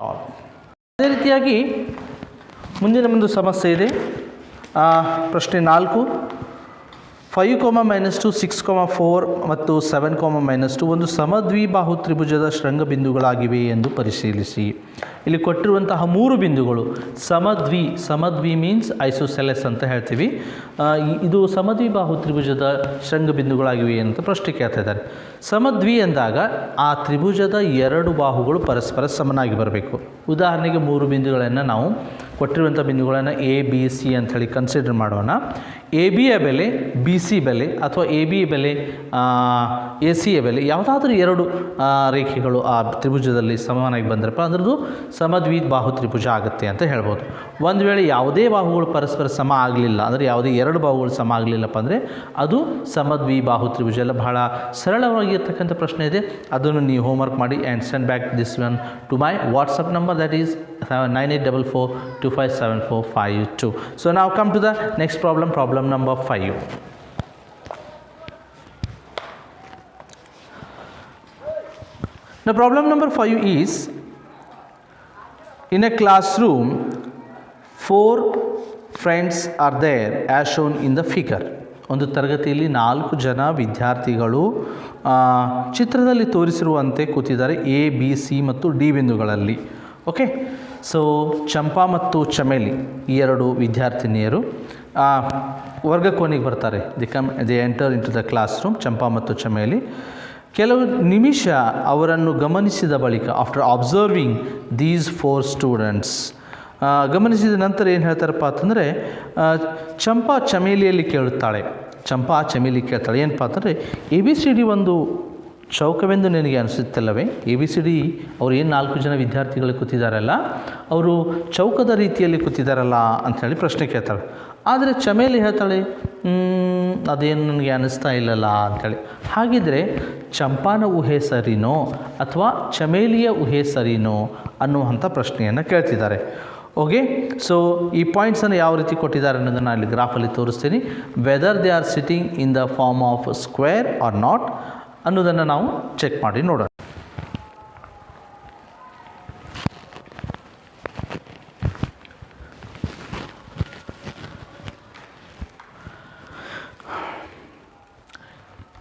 ಅದೇ ರೀತಿಯಾಗಿ ಮುಂದಿನ ಒಂದು ಸಮಸ್ಯೆ ಇದೆ. ಪ್ರಶ್ನೆ 4 5, -2 6, 4 ಮತ್ತು 7, -2 ಒಂದು ಸಮದ್ವಿಬಾಹು ತ್ರಿಭುಜದ ಶೃಂಗ ಬಿಂದುಗಳಾಗಿವೆ ಎಂದು ಪರಿಶೀಲಿಸಿ. ಇಲ್ಲಿ ಕೊಟ್ಟಿರುವಂತಹ 3 ಬಿಂದುಗಳು ಸಮದ್ವಿ ಮೀನ್ಸ್ ಐಸೋಸೆಲೆಸ್ ಅಂತ ಹೇಳ್ತೀವಿ. ಇದು ಸಮದ್ವಿಬಾಹು ತ್ರಿಭುಜದ ಶೃಂಗ ಬಿಂದುಗಳಾಗಿವೆ ಅಂತ ಪ್ರಶ್ನೆ ಕೇಳ್ತಾ ಇದ್ದಾರೆ. ಸಮದ್ವಿ ಎಂದಾಗ ಆ ತ್ರಿಭುಜದ 2 ಬಾಹುಗಳು ಪರಸ್ಪರ ಸಮನಾಗಿ ಬರಬೇಕು. ಉದಾಹರಣೆಗೆ 3 ಬಿಂದುಗಳನ್ನು ನಾವು ಕೊಟ್ಟಿರುವಂಥ ಬಿಂದುಗಳನ್ನು ಎ ಬಿ ಸಿ ಅಂಥೇಳಿ ಕನ್ಸಿಡರ್ ಮಾಡೋಣ. ಎ ಬಿಯ ಬೆಲೆ ಬಿ ಸಿ ಬೆಲೆ ಅಥವಾ ಎ ಬಿ ಬೆಲೆ ಎ ಸಿಯ ಬೆಲೆ ಯಾವುದಾದ್ರೂ 2 ರೇಖೆಗಳು ಆ ತ್ರಿಭುಜದಲ್ಲಿ ಸಮಾನಾಗಿ ಬಂದರಪ್ಪ ಅದರದ್ದು ಸಮದ್ವಿಬಾಹು ತ್ರಿಭುಜ ಆಗುತ್ತೆ ಅಂತ ಹೇಳ್ಬೋದು. ಒಂದು ವೇಳೆ ಯಾವುದೇ ಬಾಹುಗಳು ಪರಸ್ಪರ ಸಮ ಆಗಲಿಲ್ಲ ಅಂದರೆ ಯಾವುದೇ 2 ಬಾಹುಗಳು ಸಮ ಆಗಲಿಲ್ಲಪ್ಪ ಅಂದರೆ ಅದು ಸಮದ್ವಿಬಾಹು ತ್ರಿಭುಜ. ಎಲ್ಲ ಬಹಳ ಸರಳವಾಗಿರ್ತಕ್ಕಂಥ ಪ್ರಶ್ನೆ ಇದೆ. ಅದನ್ನು ನೀವು ಹೋಮ್ವರ್ಕ್ ಮಾಡಿ and send back this one to my WhatsApp number, that is 9844257452. So now come to the next problem number 5. Now problem number 5 is, in a classroom 4 friends are there as shown in the figure. ಒಂದು ತರಗತಿಯಲ್ಲಿ 4 ಜನ ವಿದ್ಯಾರ್ಥಿಗಳು ಚಿತ್ರದಲ್ಲಿ ತೋರಿಸಿರುವಂತೆ ಕೂತಿದ್ದಾರೆ A B C ಮತ್ತು D ಬಿಂದುಗಳಲ್ಲಿ. Okay, so Champa ಮತ್ತು ಚಮೇಲಿ ಈ 2 ವಿದ್ಯಾರ್ಥಿನಿಯರು ವರ್ಗಕೋಣೆಗೆ ಬರ್ತಾರೆ. They enter into the classroom. Champa ಮತ್ತು ಚಮೇಲಿ ಕೆಲವು ನಿಮಿಷ ಅವರನ್ನು ಗಮನಿಸಿದ ಬಳಿಕ, ಆಫ್ಟರ್ ಅಬ್ಸರ್ವಿಂಗ್ ದೀಸ್ 4 ಸ್ಟೂಡೆಂಟ್ಸ್, ಗಮನಿಸಿದ ನಂತರ ಏನು ಹೇಳ್ತಾರಪ್ಪ ಅಂತಂದರೆ, ಚಂಪಾ ಚಮೇಲಿಯಲ್ಲಿ ಕೇಳುತ್ತಾಳೆ. ಏನಪ್ಪ ಅಂತಂದರೆ, ಎ ಬಿ ಸಿ ಡಿ ಒಂದು ಚೌಕವೆಂದು ನಿನಗೆ ಅನಿಸುತ್ತಲ್ಲವೇ? ಎ ಬಿ ಸಿ ಡಿ ಅವ್ರು ಏನು 4 ಜನ ವಿದ್ಯಾರ್ಥಿಗಳು ಕೂತಿದ್ದಾರಲ್ಲ, ಅವರು ಚೌಕದ ರೀತಿಯಲ್ಲಿ ಕೂತಿದ್ದಾರಲ್ಲ ಅಂಥೇಳಿ ಪ್ರಶ್ನೆ ಕೇಳ್ತಾಳೆ. ಆದರೆ ಚಮೇಲಿ ಹೇಳ್ತಾಳೆ, ಅದೇನು ನನಗೆ ಅನ್ನಿಸ್ತಾ ಇಲ್ಲಲ್ಲ ಅಂಥೇಳಿ. ಹಾಗಿದ್ರೆ ಚಂಪಾನ ಊಹೆ ಸರಿನೋ ಅಥವಾ ಚಮೇಲಿಯ ಊಹೆ ಸರಿನೋ ಅನ್ನುವಂಥ ಪ್ರಶ್ನೆಯನ್ನು ಕೇಳ್ತಿದ್ದಾರೆ. ಓಕೆ, ಸೊ ಈ ಪಾಯಿಂಟ್ಸನ್ನು ಯಾವ ರೀತಿ ಕೊಟ್ಟಿದ್ದಾರೆ ಅನ್ನೋದನ್ನು ಅಲ್ಲಿ ಗ್ರಾಫಲ್ಲಿ ತೋರಿಸ್ತೀನಿ. Whether they are sitting in the form of square or not ಅನ್ನೋದನ್ನು ನಾವು ಚೆಕ್ ಮಾಡಿ ನೋಡೋಣ.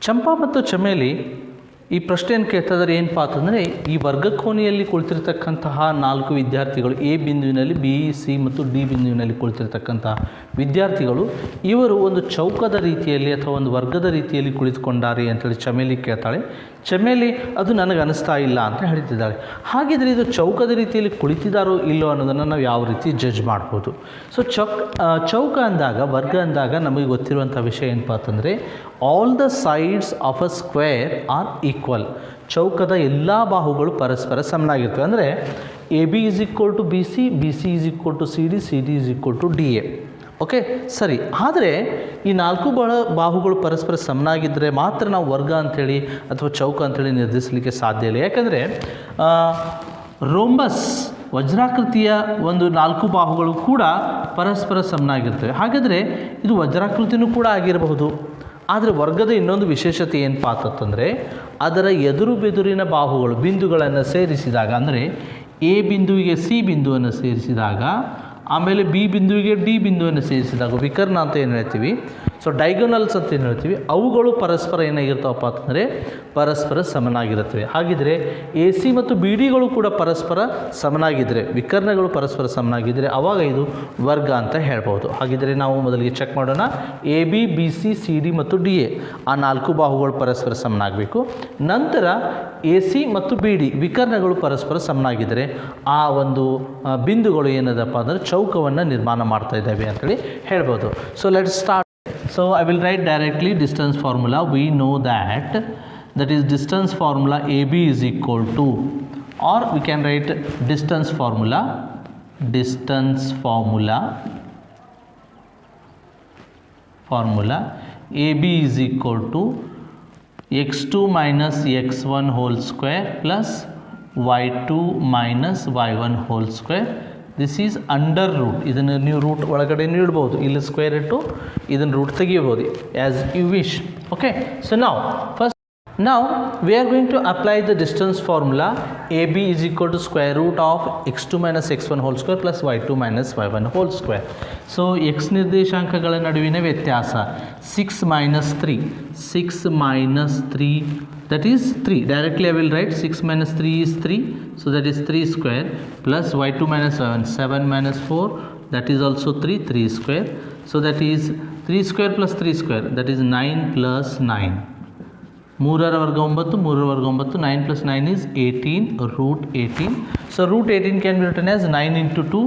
ಚಂಪಾ ಮತ್ತು ಚಮೇಲಿ ಈ ಪ್ರಶ್ನೆಯನ್ನು ಕೇಳ್ತಾ ಇದ್ದಾರೆ. ಏನಪ್ಪ ಅಂತಂದರೆ, ಈ ವರ್ಗಕೋಣೆಯಲ್ಲಿ ಕುಳಿತಿರ್ತಕ್ಕಂತಹ 4 ವಿದ್ಯಾರ್ಥಿಗಳು, ಎ ಬಿಂದುವಿನಲ್ಲಿ, ಬಿ ಸಿ ಮತ್ತು ಡಿ ಬಿಂದುವಿನಲ್ಲಿ ಕುಳಿತಿರ್ತಕ್ಕಂತಹ ವಿದ್ಯಾರ್ಥಿಗಳು, ಇವರು ಒಂದು ಚೌಕದ ರೀತಿಯಲ್ಲಿ ಅಥವಾ ಒಂದು ವರ್ಗದ ರೀತಿಯಲ್ಲಿ ಕುಳಿತುಕೊಂಡಾರೆ ಅಂತೇಳಿ ಚಮೇಲಿ ಕೇಳ್ತಾಳೆ. ಚಮೇಲಿ ಅದು ನನಗೆ ಅನಿಸ್ತಾ ಇಲ್ಲ ಅಂತ ಹೇಳ್ತಿದ್ದಾಳೆ. ಹಾಗಿದ್ರೆ ಇದು ಚೌಕದ ರೀತಿಯಲ್ಲಿ ಕುಳಿತಿದ್ದಾರೋ ಇಲ್ಲೋ ಅನ್ನೋದನ್ನು ನಾವು ಯಾವ ರೀತಿ ಜಡ್ಜ್ ಮಾಡ್ಬೋದು? ಸೊ ಚೌಕ ಅಂದಾಗ, ವರ್ಗ ಅಂದಾಗ ನಮಗೆ ಗೊತ್ತಿರುವಂಥ ವಿಷಯ ಏನಪ್ಪ ಅಂತಂದರೆ, all the sides of a square are equal. ಚೌಕದ ಎಲ್ಲ ಬಾಹುಗಳು ಪರಸ್ಪರ ಸಮನಾಗಿರ್ತವೆ. ಅಂದರೆ A B is equal to B C, B C is equal to C D, C D is equal to D A. Okay, ಸರಿ. ಆದರೆ ಈ 4 ಬಾಹುಗಳು ಪರಸ್ಪರ ಸಮನಾಗಿದ್ದರೆ ಮಾತ್ರ ನಾವು ವರ್ಗ ಅಂಥೇಳಿ ಅಥವಾ ಚೌಕ ಅಂಥೇಳಿ ನಿರ್ಧರಿಸಲಿಕ್ಕೆ ಸಾಧ್ಯ ಇಲ್ಲ. ಯಾಕಂದರೆ ರೋಂಬಸ್ ವಜ್ರಾಕೃತಿಯ ಒಂದು 4 ಬಾಹುಗಳು ಕೂಡ ಪರಸ್ಪರ ಸಮನಾಗಿರ್ತವೆ. ಹಾಗಾದರೆ ಇದು ವಜ್ರಾಕೃತಿನೂ ಕೂಡ ಆಗಿರಬಹುದು. ಆದರೆ ವರ್ಗದ ಇನ್ನೊಂದು ವಿಶೇಷತೆ ಏನಪ್ಪ ಅಂತಂದರೆ, ಅದರ ಎದುರು ಬೆದುರಿನ ಬಾಹುಗಳು ಬಿಂದುಗಳನ್ನು ಸೇರಿಸಿದಾಗ, ಅಂದರೆ ಎ ಬಿಂದುವಿಗೆ ಸಿ ಬಿಂದುವನ್ನು ಸೇರಿಸಿದಾಗ, ಆಮೇಲೆ ಬಿ ಬಿಂದುವಿಗೆ ಡಿ ಬಿಂದುವನ್ನು ಸೇರಿಸಿದಾಗ ವಿಕರ್ಣ ಅಂತ ಏನು ಹೇಳ್ತೀವಿ, ಸೊ ಡೈಗೊನಲ್ಸ್ ಅಂತ ಏನು ಹೇಳ್ತೀವಿ, ಅವುಗಳು ಪರಸ್ಪರ ಏನಾಗಿರ್ತಾವಪ್ಪ ಅಂತಂದರೆ ಪರಸ್ಪರ ಸಮನಾಗಿರುತ್ತವೆ. ಹಾಗಿದ್ರೆ ಎ ಸಿ ಮತ್ತು ಬಿ ಡಿಗಳು ಕೂಡ ಪರಸ್ಪರ ಸಮನಾಗಿದ್ದರೆ, ವಿಕರ್ಣಗಳು ಪರಸ್ಪರ ಸಮನಾಗಿದ್ದರೆ ಆವಾಗ ಇದು ವರ್ಗ ಅಂತ ಹೇಳ್ಬೋದು. ಹಾಗಿದ್ರೆ ನಾವು ಮೊದಲಿಗೆ ಚೆಕ್ ಮಾಡೋಣ. A B, B C, C D ಮತ್ತು ಡಿ ಎ ಆ 4 ಬಾಹುಗಳು ಪರಸ್ಪರ ಸಮನಾಗಬೇಕು. ನಂತರ ಎ ಸಿ ಮತ್ತು ಬಿ ಡಿ ವಿಕರ್ಣಗಳು ಪರಸ್ಪರ ಸಮನಾಗಿದ್ದರೆ ಆ ಒಂದು ಬಿಂದುಗಳು ಏನದಪ್ಪ ಅಂದರೆ ಚೌಕವನ್ನು ನಿರ್ಮಾಣ ಮಾಡ್ತಾ ಇದ್ದಾವೆ ಅಂತೇಳಿ ಹೇಳ್ಬೋದು. So let's start. So I will write directly distance formula. We know that is distance formula AB is equal to, or we can write distance formula AB is equal to x2 minus x1 whole square plus y2 minus y1 whole square. This is under root. ಇದನ್ನು ನೀವು root ಒಳಗಡೆ ಇಡ್ಬೋದು. ಇಲ್ಲಿ square ಇಟ್ಟು ಇದನ್ನು root ತೆಗಿಬೋದು as you wish. Okay, so ನಾವು first Now we are going to apply the distance formula. AB is equal to square root of x2 minus x1 whole square plus y2 minus y1 whole square. So x ನಿರ್ದೇಶಾಂಕಗಳ ನಡುವಿನ ವ್ಯತ್ಯಾಸ 6 minus 3, 6 minus 3, that is 3. Directly I will write 6 minus 3 is 3, so that is 3 square plus y2 minus y1, 7 minus 4, that is also 3, 3 square. So that is 3 square plus 3 square, that is 9 plus 9. 3 ವರ್ಗ 9, 3 ವರ್ಗ 9, 9 plus 9 is 18, root 18. So root 18 can be written as 9 into 2.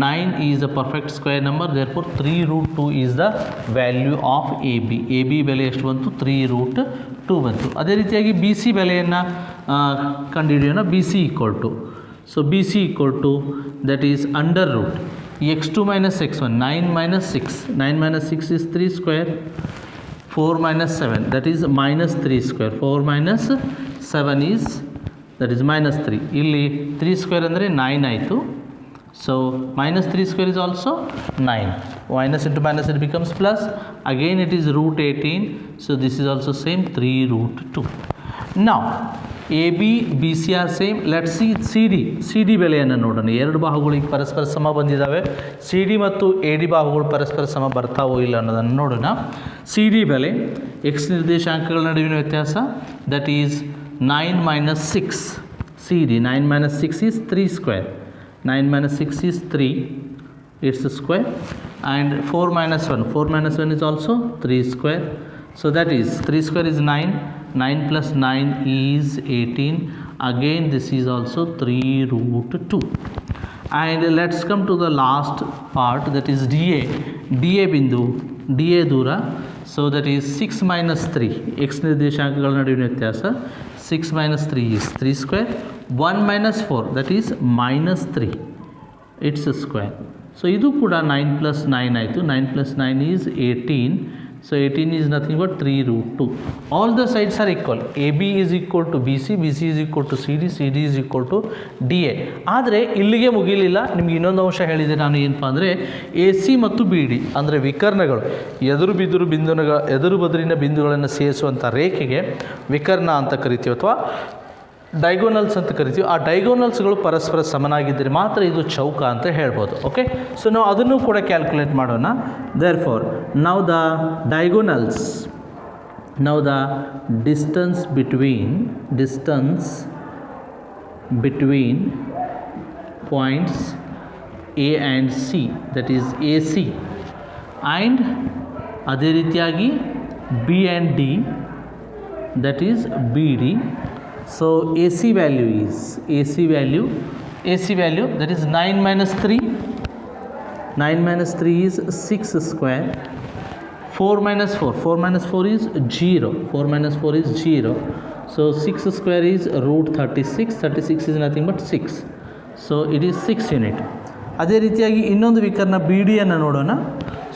9 is a perfect square number, therefore 3 root 2 is the value of AB. AB ಬೆಲೆ ಎಷ್ಟು ಬಂತು? 3 root 2 ಬಂತು. ಅದೇ ರೀತಿಯಾಗಿ BC ಬೆಲೆಯನ್ನು ಕಂಡುಹಿಡಿಯೋಣ. BC equal to, so BC equal to, that is under root x2 minus x1, 9 minus 6, 9 minus 6 is 3 square, 4 minus 7, that is minus 3 square, 4 minus 7 is, that is minus 3. ಇಲ್ಲಿ 3 square ಅಂದರೆ 9 ಆಯಿತು. So minus 3 square is also 9. Minus into minus it becomes plus. Again it is root 18. So this is also same, 3 root 2. Now AB, BC are same. Let's see CD ಬೆಲೆಯನ್ನು ನೋಡೋಣ. ಎರಡು ಬಾಹುಗಳಿಗೆ ಪರಸ್ಪರ ಸಮ ಬಂದಿದ್ದಾವೆ. CD ಮತ್ತು AD ಬಾಹುಗಳು ಪರಸ್ಪರ ಸಮ ಬರ್ತಾವೋ ಇಲ್ಲ ಅನ್ನೋದನ್ನು ನೋಡೋಣ. CD ಬೆಲೆ x ನಿರ್ದೇಶಾಂಕಗಳ ನಡುವಿನ ವ್ಯತ್ಯಾಸ, that is 9 minus 6. CD 9 minus 6 is 3 square. 9 minus 6 is 3, it's a square, and 4 minus 1, 4 minus 1 is also 3 square. So that is 3 square is 9, 9 plus 9 is 18. Again this is also 3 root 2. And let's come to the last part, that is DA ಬಿಂದು, DA ದೂರ. So that is 6 minus 3, x ನಿರ್ದೇಶಾಂಕಗಳ ನಡುವಿನ ವ್ಯತ್ಯಾಸ, 6 minus 3 is 3 square, 1 minus 4, that is minus 3, it's a square. So ಇದು ಕೂಡ 9 plus 9 ಆಯಿತು. 9 plus 9 is 18. So 18 is nothing but 3 root 2. All the sides are equal. AB is equal to BC, BC is equal to CD, CD is equal to DA. ಆದರೆ ಇಲ್ಲಿಗೆ ಮುಗಿಲಿಲ್ಲ. ನಿಮ್ಗೆ ಇನ್ನೊಂದು ಅಂಶ ಹೇಳಿದೆ ನಾನು, ಏನಪ್ಪ ಅಂದರೆ AC ಮತ್ತು BD ಅಂದರೆ ವಿಕರ್ಣಗಳು, ಎದುರು ಬದುರಿನ ಬಿಂದುಗಳನ್ನು ಸೇರಿಸುವಂಥ ರೇಖೆಗೆ ವಿಕರ್ಣ ಅಂತ ಕರಿತೀವಿ ಅಥವಾ ಡೈಗೋನಲ್ಸ್ ಅಂತ ಕರಿತೀವಿ. ಆ ಡೈಗೋನಲ್ಸ್ಗಳು ಪರಸ್ಪರ ಸಮನಾಗಿದ್ದರೆ ಮಾತ್ರ ಇದು ಚೌಕ ಅಂತ ಹೇಳ್ಬೋದು. ಓಕೆ, ಸೊ ನಾವು ಅದನ್ನು ಕೂಡ ಕ್ಯಾಲ್ಕುಲೇಟ್ ಮಾಡೋಣ. ದೇರ್ಫೋರ್ ನಾವು ದ ಡೈಗೋನಲ್ಸ್, ನಾವು the distance between points A and C, that is AC, and ಅದೇ ರೀತಿಯಾಗಿ B and D, that is BD. So AC value that is 9 minus 3. 9 minus 3 is 6 square. 4 minus 4, 4 minus 4 is 0. 4 minus 4 is 0. So 6 square is root 36. 36 is nothing but 6. So it is 6 unit. ಅದೇ ರೀತಿಯಾಗಿ ಇನ್ನೊಂದು ವಿಕರ್ಣ BD ಅನ್ನು ನೋಡೋಣ.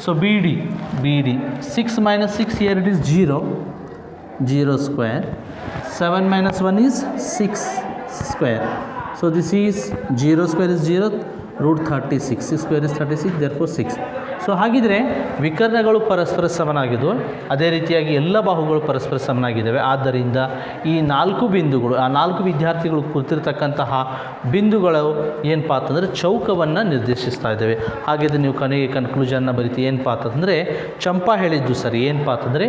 So BD 6 minus 6, here it is 0 square. 7 minus 1 is 6 square. So this is 0 square is 0, root 36. 6 square is 36, therefore 6. So ಹಾಗಿದ್ರೆ ವಿಕರ್ಣಗಳು ಪರಸ್ಪರ ಸಮನಾಗಿದ್ದವು, ಅದೇ ರೀತಿಯಾಗಿ ಎಲ್ಲ ಬಾಹುಗಳು ಪರಸ್ಪರ ಸಮನಾಗಿದ್ದಾವೆ. ಆದ್ದರಿಂದ ಈ 4 ಬಿಂದುಗಳು, ಆ 4 ವಿದ್ಯಾರ್ಥಿಗಳು ಕೂತಿರ್ತಕ್ಕಂತಹ ಬಿಂದುಗಳು ಏನಪ್ಪ ಅಂತಂದರೆ ಚೌಕವನ್ನು ನಿರ್ದೇಶಿಸ್ತಾ ಇದ್ದಾವೆ. ಹಾಗಿದ್ರೆ ನೀವು ಕೊನೆಗೆ ಕನ್ಕ್ಲೂಷನ್ನ ಬರೀತಿ ಏನಪ್ಪ ಅಂತಂದರೆ, ಚಂಪಾ ಹೇಳಿದ್ದು ಸರಿ. ಏನಪ್ಪ ಅಂತಂದರೆ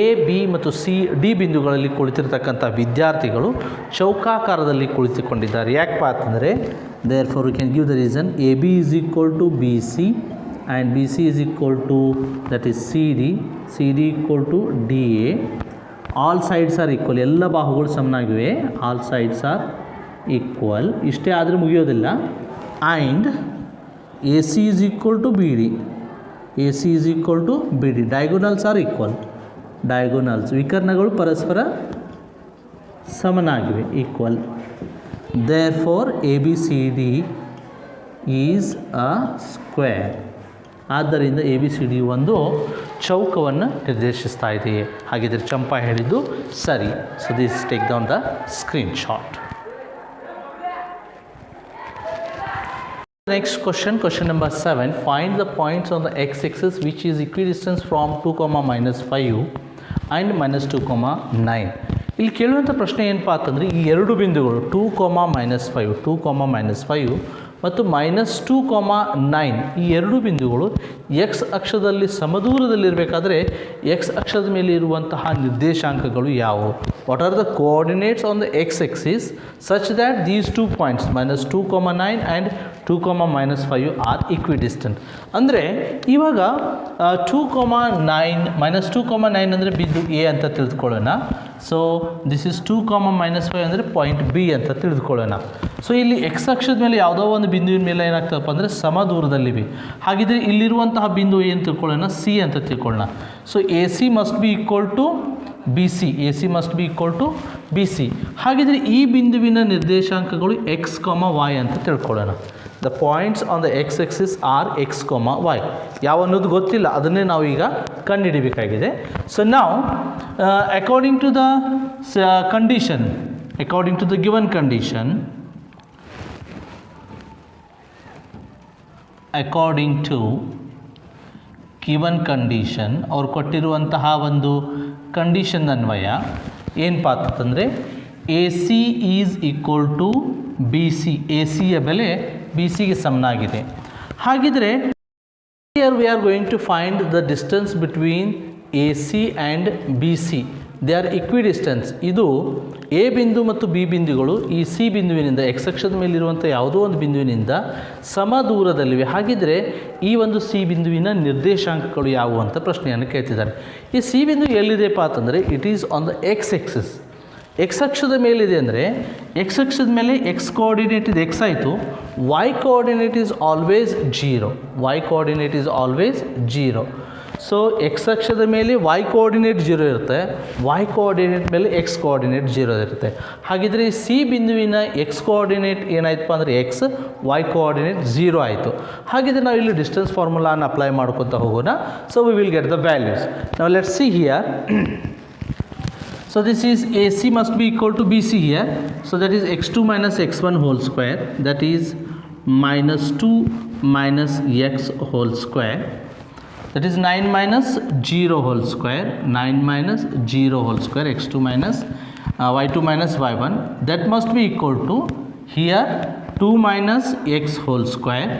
A, B ಮತ್ತು C, D ಬಿಂದುಗಳಲ್ಲಿ ಕುಳಿತಿರ್ತಕ್ಕಂಥ ವಿದ್ಯಾರ್ಥಿಗಳು ಚೌಕಾಕಾರದಲ್ಲಿ ಕುಳಿತುಕೊಂಡಿದ್ದಾರೆ. ಯಾಕಪ್ಪ ಅಂತಂದರೆ therefore we can give the reason. AB is equal to BC and BC is equal to, that is CD equal to DA. all sides are equal. ಎಲ್ಲ ಬಾಹುಗಳು ಸಮನಾಗಿವೆ. all sides are equal. ಇಷ್ಟೇ ಆದರೆ ಮುಗಿಯೋದಿಲ್ಲ. and AC is equal to BD. AC is equal to BD. diagonals are equal. diagonals ವಿಕರ್ಣಗಳು ಪರಸ್ಪರ ಸಮನಾಗಿವೆ, equal. therefore ABCD is a square. ಆದ್ದರಿಂದ ABCD ಒಂದು ಚೌಕವನ್ನು ನಿರ್ದೇಶಿಸ್ತಾ ಇದೆ. ಹಾಗಿದ್ರೆ ಚಂಪಾ ಹೇಳಿದ್ದು ಸರಿ. So this take down the screen shot. Next question number 7. Find the points on the x-axis which is equidistant from 2, -5 and -2, 9. ಇಲ್ಲಿ ಕೇಳುವಂಥ ಪ್ರಶ್ನೆ ಏನಪ್ಪ ಅಂತಂದರೆ ಈ ಎರಡು ಬಿಂದುಗಳು 2,-5 2,-5 ಮತ್ತು -2,9 ಈ ಎರಡು ಬಿಂದುಗಳು ಎಕ್ಸ್ ಅಕ್ಷದಲ್ಲಿ ಸಮದೂರದಲ್ಲಿರಬೇಕಾದ್ರೆ ಎಕ್ಸ್ ಅಕ್ಷದ ಮೇಲೆ ಇರುವಂತಹ ನಿರ್ದೇಶಾಂಕಗಳು ಯಾವುವು? What are the coordinates on the X axis such that these 2 points -2,9 and 2,-5 are equidistant. ಅಂದರೆ ಇವಾಗ 2,9 -2,9 ಅಂದರೆ ಬಿಂದು ಎ ಅಂತ ತಿಳಿದುಕೊಳ್ಳೋಣ. ಸೊ ದಿಸ್ ಇಸ್ 2,-5 ಅಂದರೆ ಪಾಯಿಂಟ್ ಬಿ ಅಂತ ತಿಳಿದುಕೊಳ್ಳೋಣ. ಸೊ ಇಲ್ಲಿ ಎಕ್ಸ್ ಅಕ್ಷದ ಮೇಲೆ ಯಾವುದೋ ಒಂದು ಬಿಂದುವಿನ ಮೇಲೆ ಏನಾಗ್ತದಪ್ಪ ಅಂದರೆ ಸಮ ದೂರದಲ್ಲಿವೆ. ಹಾಗಿದ್ರೆ ಇಲ್ಲಿರುವಂತಹ ಬಿಂದು ಏನು ತಿಳ್ಕೊಳ್ಳೋಣ? ಸಿ ಅಂತ ತಿಳ್ಕೊಳ್ಳೋಣ. So A C must be equal to B C, A C must be equal to B C. ಹಾಗಿದ್ರೆ ಈ ಬಿಂದುವಿನ ನಿರ್ದೇಶಾಂಕಗಳು ಎಕ್ಸ್, ವೈ ಅಂತ ತಿಳ್ಕೊಳ್ಳೋಣ. The points on the X axis are X, Y. ಯಾವ ಅನ್ನೋದು ಗೊತ್ತಿಲ್ಲ, ಅದನ್ನೇ ನಾವು ಈಗ ಕಂಡುಹಿಡಿಬೇಕಾಗಿದೆ. ಸೊ ನಾವು according to the condition, according to the given condition, according to given condition, ಅವ್ರು ಕೊಟ್ಟಿರುವಂತಹ ಒಂದು ಕಂಡೀಷನ್ ಅನ್ವಯ ಏನಪ್ಪ ಅಂತಂದರೆ A C is equal to B C, A ಸಿಯ ಬೆಲೆ ಬಿ ಸಿಗೆ ಸಮನಾಗಿದೆ. ಹಾಗಿದ್ರೆ here we are going to find the distance between A C and B C. They are equidistance. ಇದು ಎ ಬಿಂದು ಮತ್ತು ಬಿ ಬಿಂದುಗಳು ಈ ಸಿ ಬಿಂದುವಿನಿಂದ ಎಕ್ಸ್ ಅಕ್ಷದ ಮೇಲಿರುವಂಥ ಯಾವುದೋ ಒಂದು ಬಿಂದುವಿನಿಂದ ಸಮ ದೂರದಲ್ಲಿವೆ. ಹಾಗಿದ್ರೆ ಈ ಒಂದು ಸಿ ಬಿಂದುವಿನ ನಿರ್ದೇಶಾಂಕಗಳು ಯಾವುವು ಅಂತ ಪ್ರಶ್ನೆಯನ್ನು ಕೇಳ್ತಿದ್ದಾರೆ. ಈ ಸಿ ಬಿಂದು ಎಲ್ಲಿದೆಪ್ಪ ಅಂತಂದರೆ it is on the X axis. X ಅಕ್ಷದ ಮೇಲಿದೆ ಅಂದರೆ ಎಕ್ಸ್ ಅಕ್ಷದ ಮೇಲೆ ಎಕ್ಸ್ ಕೋಆರ್ಡಿನೇಟ್ ಇದು ಎಕ್ಸ್ ಆಯಿತು, Y coordinate is always 0, Y coordinate is always 0. So X ಅಕ್ಷದ ಮೇಲೆ ವೈ ಕೋಆರ್ಡಿನೇಟ್ 0 ಇರುತ್ತೆ, ವೈ ಕೋಆರ್ಡಿನೇಟ್ ಮೇಲೆ ಎಕ್ಸ್ ಕೋಆರ್ಡಿನೇಟ್ 0 ಇರುತ್ತೆ. ಹಾಗಿದ್ರೆ ಸಿ ಬಿಂದುವಿನ ಎಕ್ಸ್ ಕೋಆರ್ಡಿನೇಟ್ ಏನಾಯ್ತಪ್ಪ ಅಂದರೆ ಎಕ್ಸ್, ವೈ ಕೋಆರ್ಡಿನೇಟ್ 0 ಆಯಿತು. ಹಾಗಿದ್ರೆ ನಾವು ಇಲ್ಲಿ ಡಿಸ್ಟೆನ್ಸ್ ಫಾರ್ಮುಲಾನ ಅಪ್ಲೈ ಮಾಡ್ಕೊತಾ ಹೋಗೋಣ. So we will get the values. ನಾವು let's see here. So this is AC must be equal to BC here. So that is x2 minus x1 whole square, that is minus 2 minus x whole square, that is 9 minus 0 whole square, 9 minus 0 whole square, x2 minus y2 minus y1, that must be equal to here 2 minus x whole square,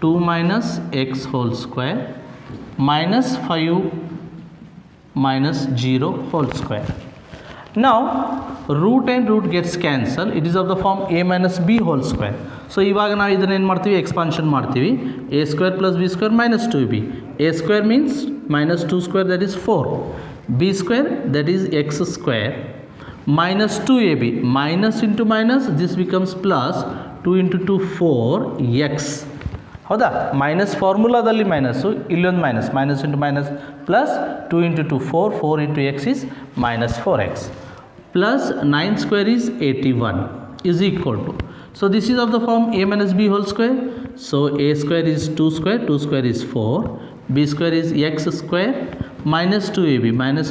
2 minus x whole square minus 5 minus 0 whole square. Now root and root gets cancelled. It is of the form a minus b whole square. So ಇವಾಗ ನಾವು ಇದನ್ನ ಏನು ಮಾಡ್ತೀವಿ? Expansion ಮಾಡ್ತೀವಿ. a square plus b square minus 2b. a square means minus 2 square, that is 4. b square, that is x square minus 2ab. Minus into minus, this becomes plus. 2 into 2 4x. ಹೌದಾ? Minus ಫಾರ್ಮುಲಾದಲ್ಲಿ minus, ಇಲ್ಲೊಂದು minus, minus into minus plus 2 into 2 4, 4 into x is minus 4x plus 9 square is 81 is equal to. So this is of the form a minus b whole square. So a square is 2 square, 2 square is 4, b square is x square minus 2ab, minus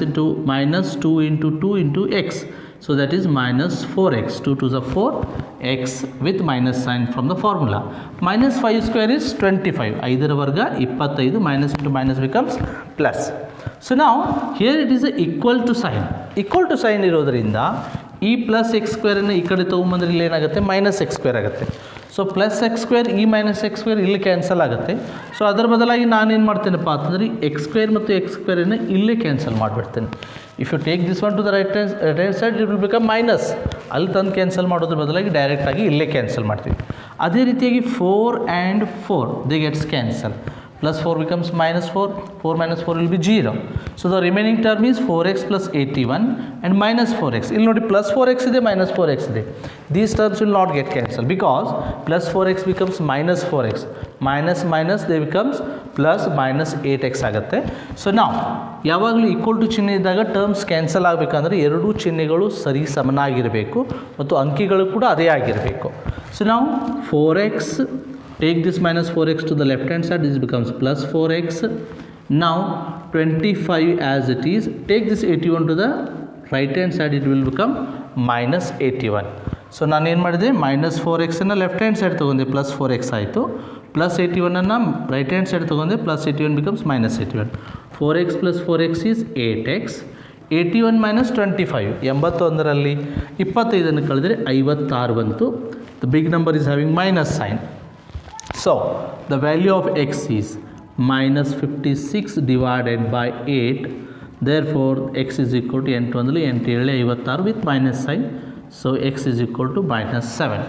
2 into 2 into x. So that is minus 4x, 2 to the 4, x with minus sign from the formula. Minus 5 square is 25, ಐದರ ವರ್ಗ 25, minus into minus becomes plus. So now here it is a equal to sign. Equal to sign ಇರೋದರಿಂದ ಈ plus X ಸ್ಕ್ವೇರನ್ನು ಈ ಕಡೆ ತೊಗೊಂಬಂದ್ರೆ ಇಲ್ಲಿ ಏನಾಗುತ್ತೆ? Minus x square ಆಗುತ್ತೆ. ಸೊ ಪ್ಲಸ್ ಎಕ್ಸ್ ಸ್ಕ್ವೇರ್ ಈ ಮೈನಸ್ ಎಕ್ಸ್ ಸ್ಕ್ವೇರ್ ಇಲ್ಲಿ ಕ್ಯಾನ್ಸಲ್ ಆಗುತ್ತೆ. ಸೊ ಅದರ ಬದಲಾಗಿ ನಾನೇನು ಮಾಡ್ತೇನಪ್ಪ ಅಂತಂದರೆ ಎಕ್ಸ್ ಸ್ಕ್ವೇರ್ ಮತ್ತು ಎಕ್ಸ್ ಸ್ಕ್ವೇರನ್ನು ಇಲ್ಲೇ ಕ್ಯಾನ್ಸಲ್ ಮಾಡಿಬಿಡ್ತೇನೆ. If you take this one to the right hand side it will become minus. ಅಲ್ಲಿ ತಂದು ಕ್ಯಾನ್ಸಲ್ ಮಾಡೋದ್ರ ಬದಲಾಗಿ ಡೈರೆಕ್ಟಾಗಿ ಇಲ್ಲೇ ಕ್ಯಾನ್ಸಲ್ ಮಾಡ್ತೀವಿ. ಅದೇ ರೀತಿಯಾಗಿ 4 and 4 they gets cancel. Plus 4 becomes minus 4, 4 minus 4 will be 0. So the remaining term is 4x plus 81 and minus 4x. ಇಲ್ಲಿ ನೋಡಿ plus 4x ಇದೆ, minus 4x ಇದೆ. These terms will not get cancelled because plus 4x becomes minus 4x. Minus minus they becomes plus minus 8x ಆಗುತ್ತೆ. So ನಾವು ಯಾವಾಗಲೂ equal to ಚಿಹ್ನೆ ಇದ್ದಾಗ terms cancel ಆಗಬೇಕಂದ್ರೆ ಎರಡೂ ಚಿಹ್ನೆಗಳು ಸರಿ ಸಮನಾಗಿರಬೇಕು ಮತ್ತು ಅಂಕಿಗಳು ಕೂಡ ಅದೇ ಆಗಿರಬೇಕು. ಸೊ ನಾವು 4x, take this minus 4x to the left hand side, this becomes plus 4x. Now 25 as it is, take this 81 to the right hand side, it will become minus 81. So ನಾನು ಏನು ಮಾಡಿದೆ? Minus 4xನ್ನು left hand side ತೊಗೊಂಡೆ, plus 4x ಆಯಿತು. Plus 81ಅನ್ನು right hand side ತೊಗೊಂಡೆ, plus 81 becomes minus 81. 4x plus 4x is 8x 81 minus 25 81ರಲ್ಲಿ 25 ಕಳೆದರೆ 56 ಬಂತು. The big number is having minus sign. So the value of X is minus 56 divided by 8. Therefore x is equal to 8 1 56 with minus sign. So x is equal to minus 7.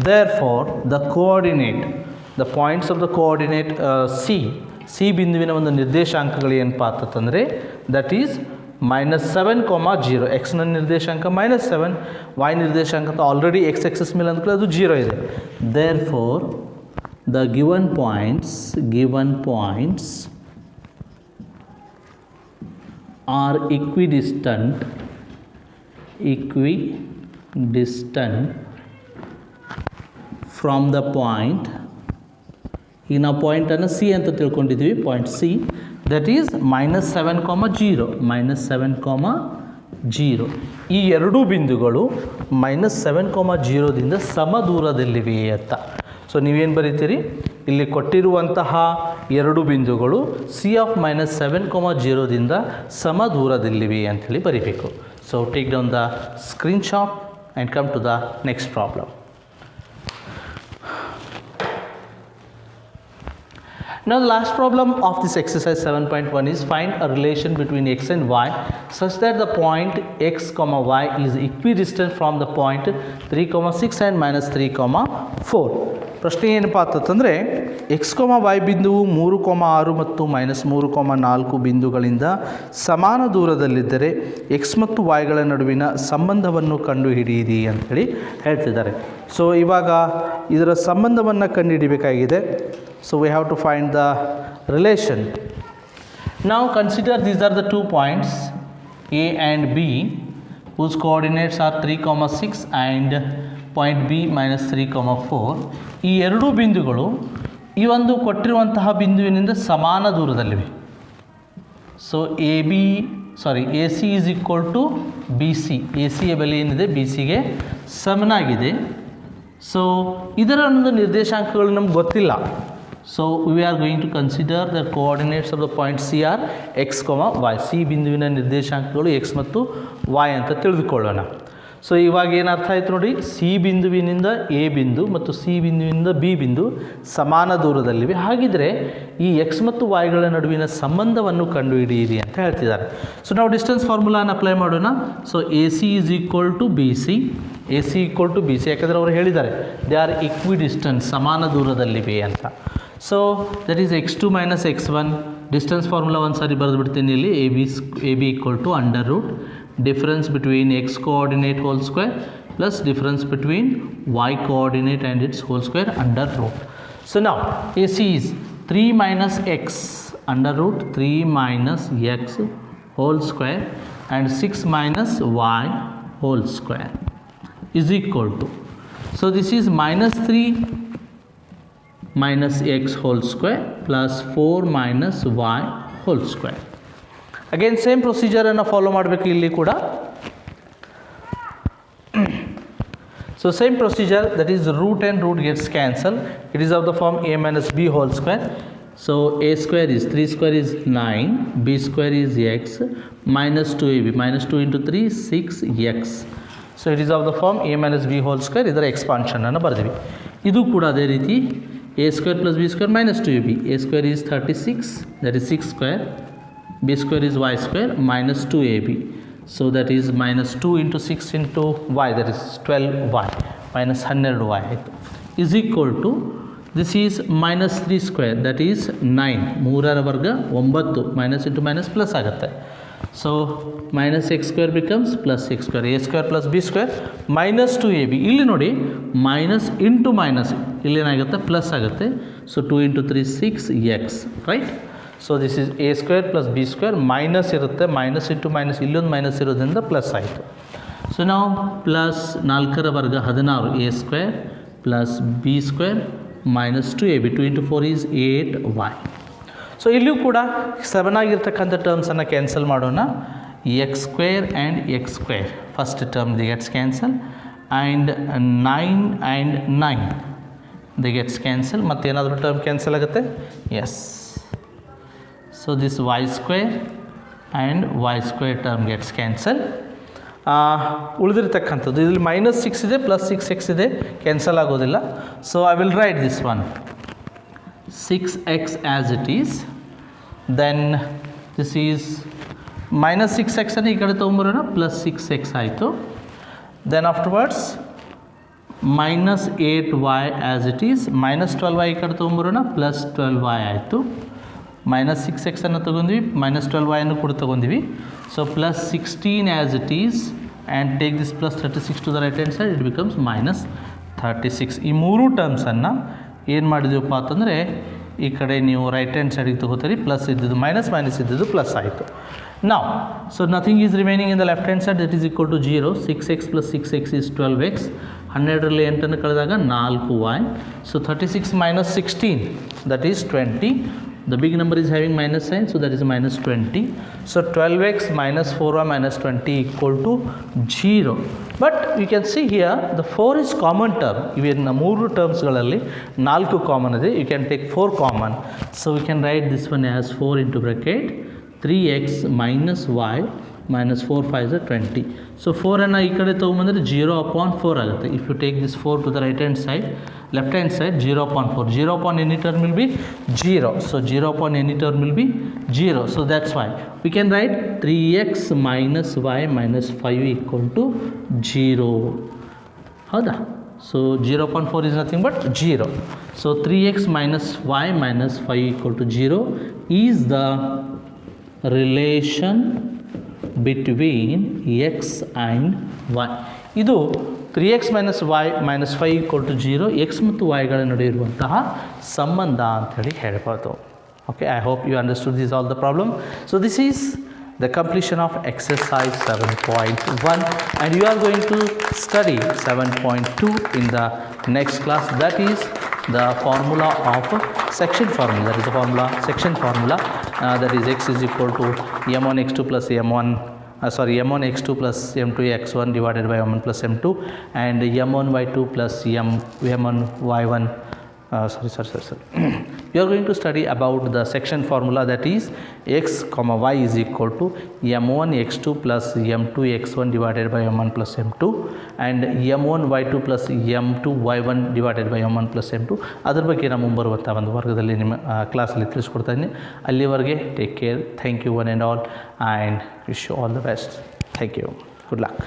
Therefore the coordinate, the points of the coordinate C ಬಿಂದುವಿನ ಒಂದು ನಿರ್ದೇಶಾಂಕಗಳು ಏನಪ್ಪಾ ಅಂತಂದರೆ that is minus 7, 0. x ನ ನಿರ್ದೇಶಾಂಕ minus 7, y ನಿರ್ದೇಶಾಂಕ ಅಂತ already x axis ಮೇಲೆ ಅಂದ್ಕೊಳ್ಳಿ ಅದು 0 ಇದೆ. Therefore the given points are equidistant from the point. ಈಗ ನಾವು ಪಾಯಿಂಟನ್ನು ಸಿ ಅಂತ ತಿಳ್ಕೊಂಡಿದ್ದೀವಿ, point C that is minus 7, 0. ಈ ಎರಡೂ ಬಿಂದುಗಳು minus 7, 0ದಿಂದ ಸಮ ದೂರದಲ್ಲಿವೆ ಅಂತ. ಸೊ ನೀವೇನು ಬರೀತೀರಿ, ಇಲ್ಲಿ ಕೊಟ್ಟಿರುವಂತಹ ಎರಡು ಬಿಂದುಗಳು ಸಿ ಆಫ್ minus 7, 0ದಿಂದ ಸಮ ದೂರದಲ್ಲಿವೆ ಅಂಥೇಳಿ ಬರೀಬೇಕು. So take down the screenshot and come to the next problem. Now the last problem of this exercise 7.1 is find a relation between x and y such that the point x, y is equidistant from the point 3, 6 and minus 3, 4. ಪ್ರಶ್ನೆ ಏನಪ್ಪ ಅಂತಂದರೆ x, y ಬಿಂದುವು 3, 6 ಮತ್ತು minus 3, 4 ಬಿಂದುಗಳಿಂದ ಸಮಾನ ದೂರದಲ್ಲಿದ್ದರೆ x ಮತ್ತು yಗಳ ನಡುವಿನ ಸಂಬಂಧವನ್ನು ಕಂಡುಹಿಡಿಯಿರಿ ಅಂಥೇಳಿ ಹೇಳ್ತಿದ್ದಾರೆ. ಸೊ ಇವಾಗ ಇದರ ಸಂಬಂಧವನ್ನು ಕಂಡುಹಿಡಿಬೇಕಾಗಿದೆ. So we have to find the relation. Now consider these are the 2 points A and B whose coordinates are 3, 6 and point B minus 3, 4. ಈ ಎರಡೂ ಬಿಂದುಗಳು ಈ ಒಂದು ಕೊಟ್ಟಿರುವಂತಹ ಬಿಂದುವಿನಿಂದ ಸಮಾನ ದೂರದಲ್ಲಿವೆ. So A C is equal to B C. A ಸಿಯ ಬೆಲೆ ಏನಿದೆ ಬಿ ಸಿಗೆ ಸಮನಾಗಿದೆ. ಸೊ ಇದರ ಒಂದು ನಿರ್ದೇಶಾಂಕಗಳು ನಮ್ಗೆ ಗೊತ್ತಿಲ್ಲ. So we are going to consider the coordinates of the point C are x, y. C ಬಿಂದುವಿನ ನಿರ್ದೇಶಾಂಕಗಳು x ಮತ್ತು y ಅಂತ ತಿಳಿದುಕೊಳ್ಳೋಣ. ಸೊ ಇವಾಗ ಏನು ಅರ್ಥ ಆಯಿತು ನೋಡಿ, ಸಿ ಬಿಂದುವಿನಿಂದ ಎ ಬಿಂದು ಮತ್ತು ಸಿ ಬಿಂದುವಿನಿಂದ ಬಿ ಬಿಂದು ಸಮಾನ ದೂರದಲ್ಲಿವೆ. ಹಾಗಿದ್ರೆ ಈ x ಮತ್ತು yಗಳ ನಡುವಿನ ಸಂಬಂಧವನ್ನು ಕಂಡುಹಿಡಿಯಿರಿ ಅಂತ ಹೇಳ್ತಿದ್ದಾರೆ. ಸೊ ನಾವು ಡಿಸ್ಟೆನ್ಸ್ ಫಾರ್ಮುಲಾನ ಅಪ್ಲೈ ಮಾಡೋಣ. So A C is equal to B C. A C equal to B C ಯಾಕಂದರೆ ಅವರು ಹೇಳಿದ್ದಾರೆ ದೇ ಆರ್ ಇಕ್ವಿಡಿಸ್ಟೆಂಟ್, ಸಮಾನ ದೂರದಲ್ಲಿವೆ ಅಂತ. So that is x2 minus x1. Distance formula ಒಂದು ಸಾರಿ ಬರೆದು ಬಿಡ್ತೀನಿ ಇಲ್ಲಿ. A B equal to under root difference between x coordinate whole square plus difference between y coordinate and its whole square under root. So now AC is 3 minus x under root 3 minus x whole square and 6 minus y whole square is equal to, so this is minus 3 minus x whole square plus 4 minus y whole square. Again same ಪ್ರೊಸೀಜರನ್ನು follow ಮಾಡಬೇಕು ಇಲ್ಲಿ ಕೂಡ. So same procedure, that is root and root gets cancel. It is of the form a minus b whole square. ಸೊ a square is 3 square is 9, b square is x minus 2ab, minus 2 into 3 6x. So it is of the form a minus b whole square. ಇದರ ಎಕ್ಸ್ಪಾನ್ಷನನ್ನು ಬರೆದಿವಿ. ಇದು ಕೂಡ ಅದೇ ರೀತಿ a square plus b square minus 2ab. a square is 36, that is 6 square. b square is y square minus 2ab. So that is minus 2 into 6 into y, that is 12y minus 100y is equal to, this is minus 3 square, that is 9. 3ರ ವರ್ಗ 9 minus into minus plus ಆಗುತ್ತೆ. So minus x square becomes plus x square. a square plus b square minus 2ab. ಇಲ್ಲಿ ನೋಡಿ minus into minus ಇಲ್ಲಿ ಏನಾಗುತ್ತೆ plus ಆಗುತ್ತೆ. So 2 into 3 6x, right? So this is A square plus B square minus ಇರುತ್ತೆ, minus into minus ಇಲ್ಲೊಂದು minus ಇರೋದ್ರಿಂದ plus ಆಯಿತು. So ನಾವು ಪ್ಲಸ್ 4ರ ವರ್ಗ 16 A square plus B square minus 2ab. 2 into 4 is 8y. So ಇಲ್ಲಿಯೂ ಕೂಡ 7 ಆಗಿರ್ತಕ್ಕಂಥ ಟರ್ಮ್ಸನ್ನು cancel ಮಾಡೋಣ. X square and X square first term the gets cancel and 9 and 9 the gets cancel. ಮತ್ತೇನಾದರೂ term cancel ಆಗುತ್ತೆ? S. So this y square and y square term gets cancel. ಉಳಿದಿರ್ತಕ್ಕಂಥದ್ದು ಇದರಲ್ಲಿ -6 ಇದೆ, +6x ಇದೆ, ಕ್ಯಾನ್ಸಲ್ ಆಗೋದಿಲ್ಲ. So I will write this one 6x as it is. Then this is -6x ಅನ್ನು ಈ ಕಡೆ ತೊಗೊಂಬರೋಣ, +6x ಆಯಿತು. Then afterwards -8y as it is, -12y ಈ ಕಡೆ ತೊಗೊಂಬರೋಣ, +12y ಆಯಿತು. -6x ಅನ್ನು ತೊಗೊಂಡ್ವಿ, -12y ಅನ್ನು ಕೂಡ ತೊಗೊಂಡ್ವಿ. So +16 as it is and take this +36 to the right hand side, it becomes -36. ಈ ಮೂರು ಟರ್ಮ್ಸನ್ನು ಏನು ಮಾಡಿದೀವಪ್ಪ ಅಂತಂದರೆ ಈ ಕಡೆ ನೀವು ರೈಟ್ ಹ್ಯಾಂಡ್ ಸೈಡಿಗೆ ತೊಗೋತೀರಿ, ಪ್ಲಸ್ ಇದ್ದಿದ್ದು ಮೈನಸ್, ಮೈನಸ್ ಇದ್ದಿದ್ದು ಪ್ಲಸ್ ಆಯಿತು. ನಾವು so nothing is remaining in the left hand side, that is equal to 0. 6x + 6x ಈಸ್ 12x. 12ರಲ್ಲಿ 8ಅನ್ನು ಕಳೆದಾಗ 4y. ಸೊ 36 - 16 that is 20. The big number is having minus sign, so that is -20. So 12x - 4y - 20 equal to 0. But you can see here the 4 is common term. Even ಮೂರು ಟರ್ಮ್ಸ್ಗಳಲ್ಲಿ 4 common ಇದೆ. You can take 4 common. So we can write this one as 4 into bracket 3x - y - 4 5 is 20. So 4ಅನ್ನು ಈ ಕಡೆ ತೊಗೊಂಬಂದರೆ 0/4 ಆಗುತ್ತೆ. If you take this 4 to the right hand side, left hand side 0/4. 0 upon any term will be 0. So 0 upon any term will be 0. So that's why we can write 3x - y - 5 equal to 0. ಹೌದಾ? So 0/4 is nothing but 0. So 3x - y - 5 equal to 0 is the relation between x and y. ಇದು 3x - y - 5 equal to 0, x ಮತ್ತು yಗಳ ನಡುವೆ ಇರುವಂತಹ ಸಂಬಂಧ ಅಂಥೇಳಿ ಹೇಳ್ಬೋದು. Okay, I hope you understood this all the problem. So this is the completion of exercise 7.1 and you are going to study 7.2 in the next class. That is the formula of section formula. That is the formula, section formula, that is x is equal to m1x2 plus m1x2 plus m2x1 divided by m1 plus m2 and m1y2 plus m1y1 you are going to study about the section formula, that is x comma y is equal to m1x2 plus m2x1 divided by m1 plus m2 and m1y2 plus m2y1 divided by m1 plus m2. ಅದರ ಬಗ್ಗೆ ನಾನು ಮುಂಬರುವಂಥ ಒಂದು ವರ್ಗದಲ್ಲಿ ನಿಮ್ಮ ಕ್ಲಾಸಲ್ಲಿ ತಿಳಿಸ್ಕೊಡ್ತಾ ಇದ್ದೀನಿ. ಅಲ್ಲಿವರೆಗೆ take care. Thank you one and all and wish you all the best. Thank you. Good luck.